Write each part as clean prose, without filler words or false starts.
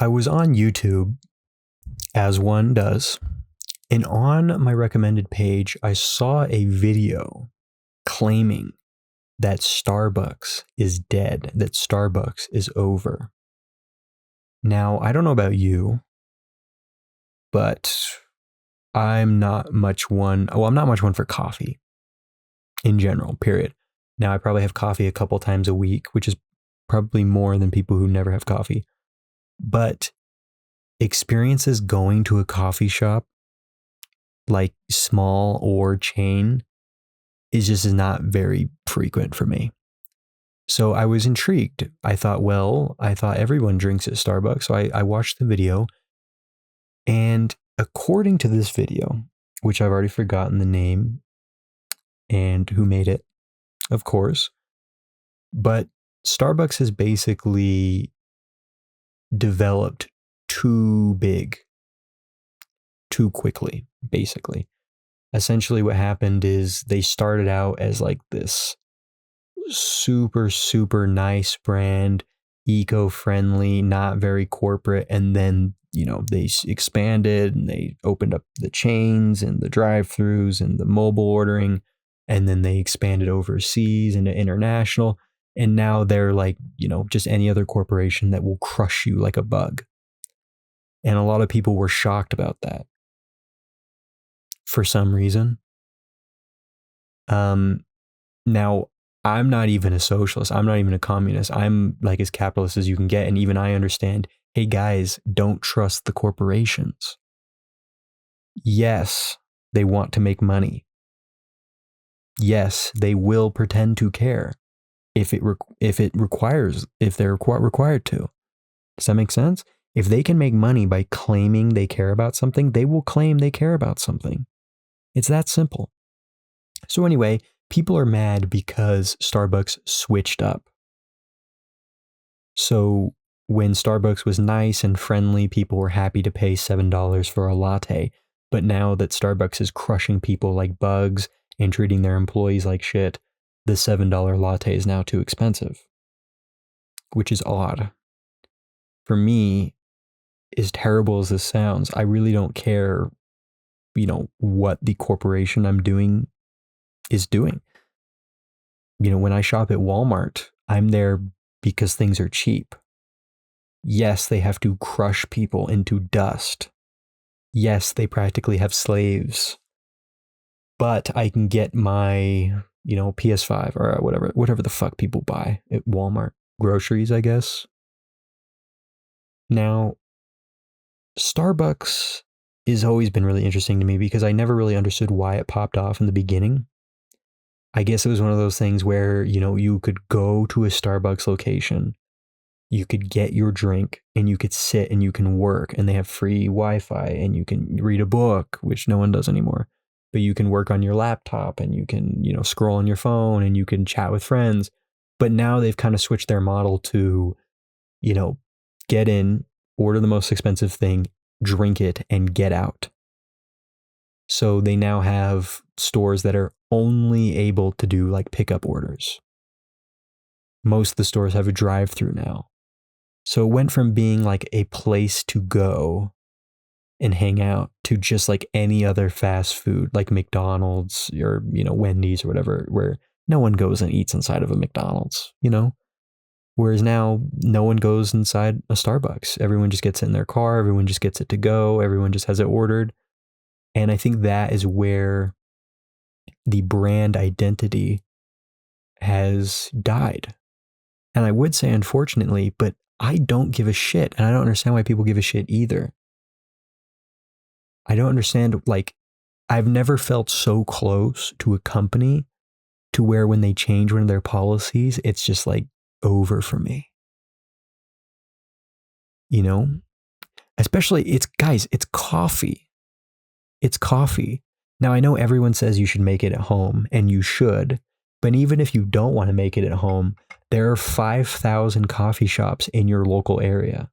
I was on YouTube, as one does, and on my recommended page, I saw a video claiming that Starbucks is dead, that Starbucks is over. Now, I don't know about you, but I'm not much one for coffee in general, period. Now, I probably have coffee a couple times a week, which is probably more than people who never have coffee. But experiences going to a coffee shop, like small or chain, is just not very frequent for me. So I was intrigued. I thought everyone drinks at Starbucks. So I watched the video. And according to this video, which I've already forgotten the name and who made it, of course, but Starbucks has basically developed too big, too quickly, basically. Essentially what happened is they started out as like this super, super nice brand, eco-friendly, not very corporate. And then, they expanded and they opened up the chains and the drive-thrus and the mobile ordering. And then they expanded overseas into international. And now they're like, just any other corporation that will crush you like a bug. And a lot of people were shocked about that for some reason. Now, I'm not even a socialist. I'm not even a communist. I'm like as capitalist as you can get. And even I understand, hey guys, don't trust the corporations. Yes, they want to make money. Yes, they will pretend to care if they're required to. Does that make sense? If they can make money by claiming they care about something, they will claim they care about something. It's that simple. So anyway, people are mad because Starbucks switched up. So when Starbucks was nice and friendly, people were happy to pay $7 for a latte. But now that Starbucks is crushing people like bugs and treating their employees like shit, the $7 latte is now too expensive, which is odd. For me, as terrible as this sounds, I really don't care, what the corporation I'm doing is doing. When I shop at Walmart, I'm there because things are cheap. Yes, they have to crush people into dust. Yes, they practically have slaves. But I can get my, PS5 or whatever the fuck people buy at Walmart. Groceries, I guess. Now, Starbucks has always been really interesting to me because I never really understood why it popped off in the beginning. I guess it was one of those things where, you could go to a Starbucks location, you could get your drink and you could sit and you can work and they have free Wi-Fi and you can read a book, which no one does anymore, but you can work on your laptop and you can, scroll on your phone and you can chat with friends. But now they've kind of switched their model to, get in, order the most expensive thing, drink it, and get out. So they now have stores that are only able to do like pickup orders. Most of the stores have a drive-through now. So it went from being like a place to go and hang out to just like any other fast food, like McDonald's or, Wendy's or whatever, where no one goes and eats inside of a McDonald's, Whereas now no one goes inside a Starbucks. Everyone just gets it in their car. Everyone just gets it to go. Everyone just has it ordered. And I think that is where the brand identity has died. And I would say, unfortunately, but I don't give a shit. And I don't understand why people give a shit either. I don't understand, I've never felt so close to a company to where when they change one of their policies, it's just like over for me. Especially it's coffee. It's coffee. Now, I know everyone says you should make it at home, and you should. But even if you don't want to make it at home, there are 5,000 coffee shops in your local area.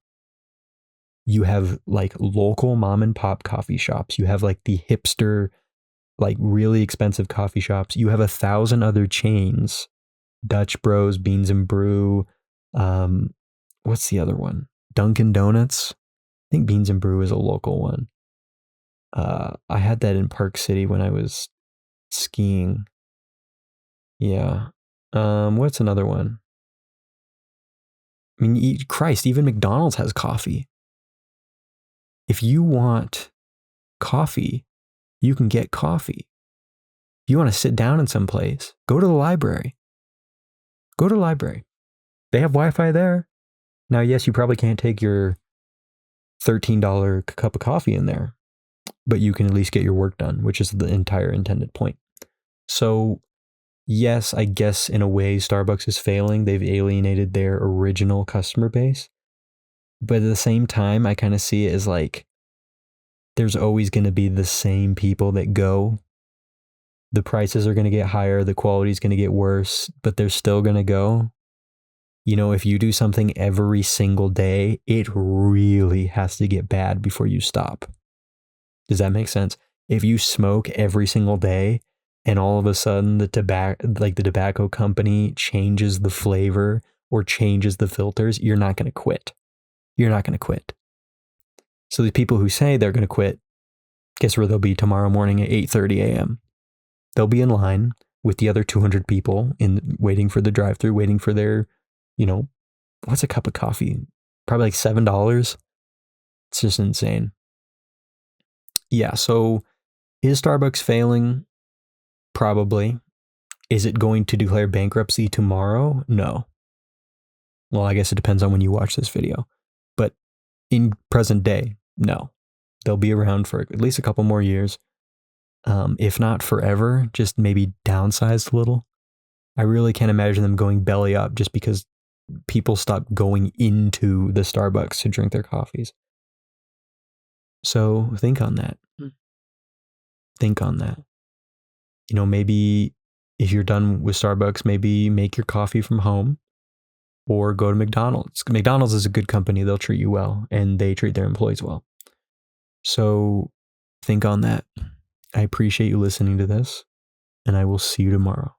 You have like local mom and pop coffee shops. You have like the hipster, like really expensive coffee shops. You have 1,000 other chains. Dutch Bros, Beans and Brew. What's the other one? Dunkin' Donuts. I think Beans and Brew is a local one. I had that in Park City when I was skiing. Yeah. What's another one? I mean, Christ, even McDonald's has coffee. If you want coffee, you can get coffee. If you want to sit down in some place, go to the library. Go to the library. They have Wi-Fi there. Now, yes, you probably can't take your $13 cup of coffee in there, but you can at least get your work done, which is the entire intended point. So, yes, I guess in a way Starbucks is failing. They've alienated their original customer base. But at the same time, I kind of see it as like there's always going to be the same people that go. The prices are going to get higher, the quality is going to get worse, but they're still going to go. You know, if you do something every single day, it really has to get bad before you stop. Does that make sense? If you smoke every single day and all of a sudden the tobacco company changes the flavor or changes the filters, you're not going to quit. You're not going to quit. So the people who say they're going to quit, guess where they'll be tomorrow morning at 8:30 a.m. They'll be in line with the other 200 people waiting for the drive-thru, waiting for their, what's a cup of coffee? Probably like $7. It's just insane. Yeah, so is Starbucks failing? Probably. Is it going to declare bankruptcy tomorrow? No. Well, I guess it depends on when you watch this video. But in present day, no. They'll be around for at least a couple more years. If not forever, just maybe downsized a little. I really can't imagine them going belly up just because people stop going into the Starbucks to drink their coffees. So think on that. Think on that. Maybe if you're done with Starbucks, maybe make your coffee from home or go to McDonald's. McDonald's is a good company. They'll treat you well and they treat their employees well. So think on that. I appreciate you listening to this, and I will see you tomorrow.